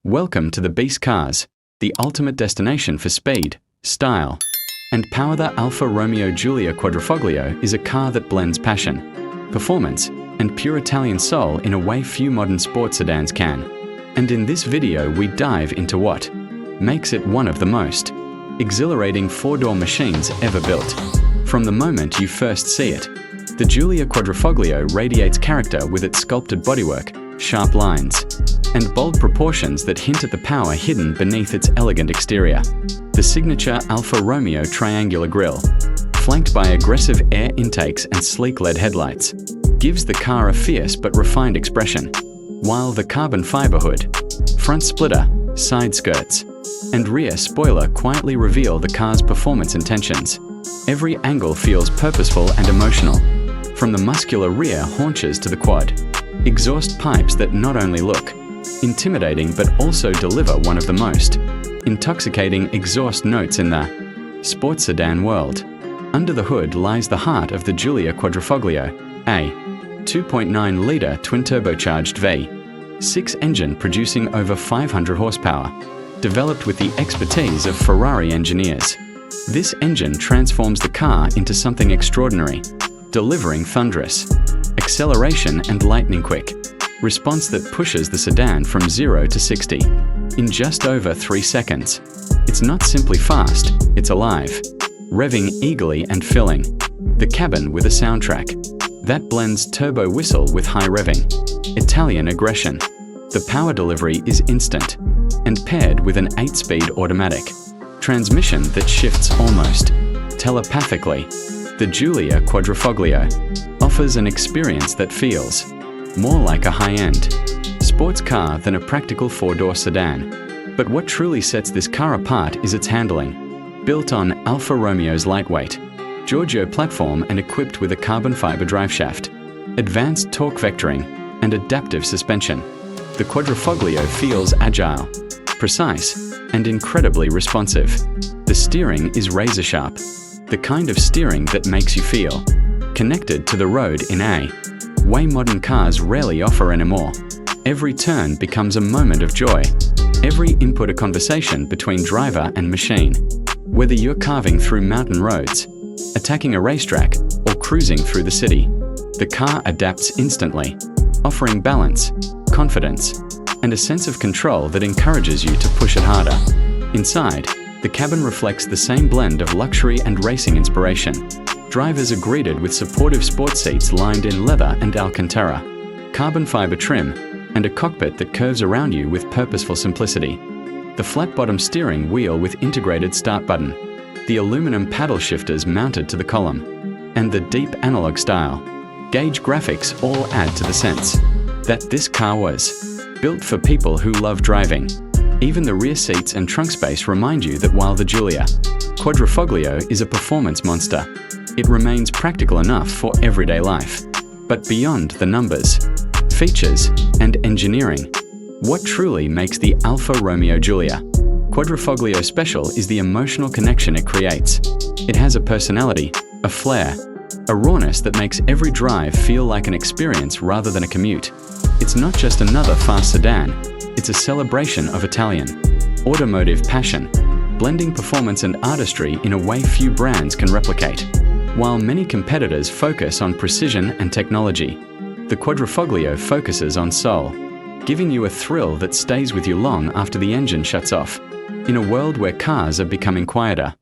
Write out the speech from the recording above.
Welcome to the Beast Cars, the ultimate destination for speed, style, and power. The Alfa Romeo Giulia Quadrifoglio is a car that blends passion, performance, and pure Italian soul in a way few modern sports sedans can. And in this video we dive into what makes it one of the most exhilarating four-door machines ever built. From the moment you first see it, the Giulia Quadrifoglio radiates character with its sculpted bodywork, sharp lines, and bold proportions that hint at the power hidden beneath its elegant exterior. The signature Alfa Romeo triangular grille, flanked by aggressive air intakes and sleek LED headlights, gives the car a fierce but refined expression, while the carbon fiber hood, front splitter, side skirts, and rear spoiler quietly reveal the car's performance intentions. Every angle feels purposeful and emotional, from the muscular rear haunches to the quad exhaust pipes that not only look intimidating but also deliver one of the most intoxicating exhaust notes in the sports sedan world. Under the hood lies the heart of the Giulia Quadrifoglio, a 2.9-litre twin-turbocharged V6 engine producing over 500 horsepower, developed with the expertise of Ferrari engineers. This engine transforms the car into something extraordinary, delivering thunderous acceleration and lightning-quick response that pushes the sedan from 0 to 60 in just over 3 seconds. It's not simply fast, it's alive, revving eagerly and filling the cabin with a soundtrack that blends turbo whistle with high revving Italian aggression. The power delivery is instant and paired with an 8-speed automatic transmission that shifts almost telepathically. The Giulia Quadrifoglio offers an experience that feels more like a high-end sports car than a practical four-door sedan. But what truly sets this car apart is its handling. Built on Alfa Romeo's lightweight Giorgio platform and equipped with a carbon fiber driveshaft, advanced torque vectoring, and adaptive suspension, the Quadrifoglio feels agile, precise, and incredibly responsive. The steering is razor-sharp, the kind of steering that makes you feel connected to the road in a way modern cars rarely offer anymore. Every turn becomes a moment of joy, every input a conversation between driver and machine. Whether you're carving through mountain roads, attacking a racetrack, or cruising through the city, the car adapts instantly, offering balance, confidence, and a sense of control that encourages you to push it harder. Inside, the cabin reflects the same blend of luxury and racing inspiration. Drivers are greeted with supportive sports seats lined in leather and Alcantara, carbon fiber trim, and a cockpit that curves around you with purposeful simplicity. The flat-bottom steering wheel with integrated start button, the aluminum paddle shifters mounted to the column, and the deep analog style gauge graphics all add to the sense that this car was built for people who love driving. Even the rear seats and trunk space remind you that while the Giulia Quadrifoglio is a performance monster, it remains practical enough for everyday life. But beyond the numbers, features, and engineering, what truly makes the Alfa Romeo Giulia Quadrifoglio special is the emotional connection it creates. It has a personality, a flair, a rawness that makes every drive feel like an experience rather than a commute. It's not just another fast sedan, it's a celebration of Italian automotive passion, blending performance and artistry in a way few brands can replicate. While many competitors focus on precision and technology, the Quadrifoglio focuses on soul, giving you a thrill that stays with you long after the engine shuts off. In a world where cars are becoming quieter,